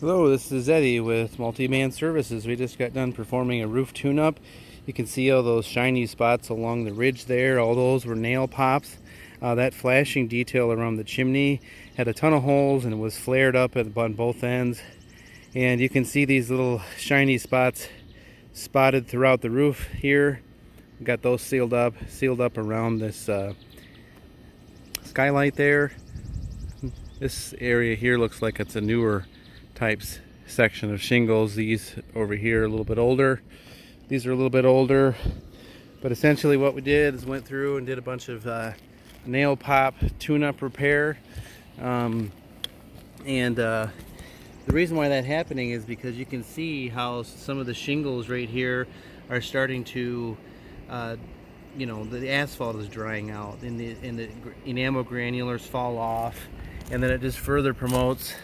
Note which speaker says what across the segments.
Speaker 1: Hello, this is Eddie with Multi-Man Services. We just got done performing a roof tune-up. You can see all those shiny spots along the ridge there. All those were nail pops. That flashing detail around the chimney had a ton of holes and it was flared up on both ends. And you can see these little shiny spots spotted throughout the roof here. Got those sealed up around this skylight there. This area here looks like it's a newer types section of shingles. These over here are a little bit older. These are a little bit older, but essentially what we did is went through and did a bunch of nail pop tune-up repair. The reason why that's happening is because you can see how some of the shingles right here are starting to the asphalt is drying out and the enamel granulars fall off, and then it just further promotes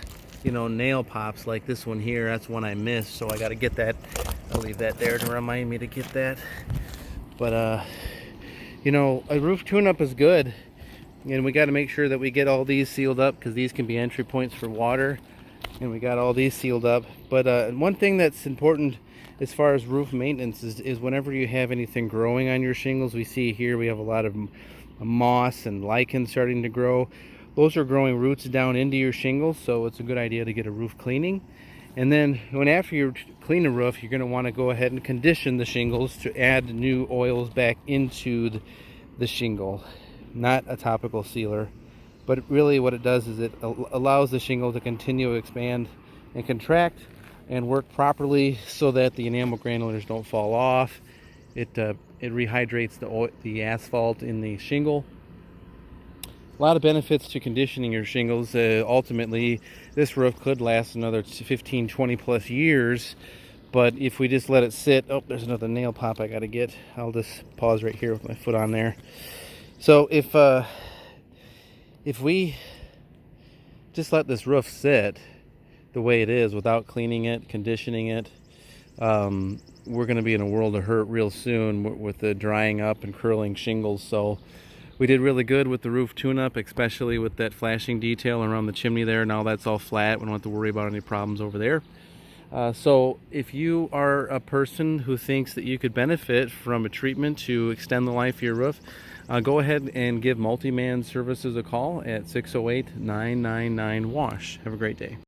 Speaker 1: nail pops like this one here. That's one I missed, so I got to get that. I'll leave that there to remind me to get that. But a roof tune-up is good, and we got to make sure that we get all these sealed up because these can be entry points for water, and we got all these sealed up. But one thing that's important as far as roof maintenance is whenever you have anything growing on your shingles. We see here we have a lot of moss and lichen starting to grow. Those are growing roots down into your shingles, so it's a good idea to get a roof cleaning. And then after you clean a roof, you're going to want to go ahead and condition the shingles to add new oils back into the shingle. Not a topical sealer, but really what it does is it allows the shingle to continue to expand and contract and work properly so that the enamel granulars don't fall off. It rehydrates the asphalt in the shingle. A lot of benefits to conditioning your shingles. Ultimately, this roof could last another 15, 20 plus years, but if we just let it sit, oh, there's another nail pop I got to get. I'll just pause right here with my foot on there. So if we just let this roof sit the way it is without cleaning it, conditioning it, we're going to be in a world of hurt real soon with the drying up and curling shingles. So we did really good with the roof tune-up, especially with that flashing detail around the chimney there. Now that's all flat. We don't have to worry about any problems over there. So if you are a person who thinks that you could benefit from a treatment to extend the life of your roof, go ahead and give Multi-Man Services a call at 608-999-WASH. Have a great day.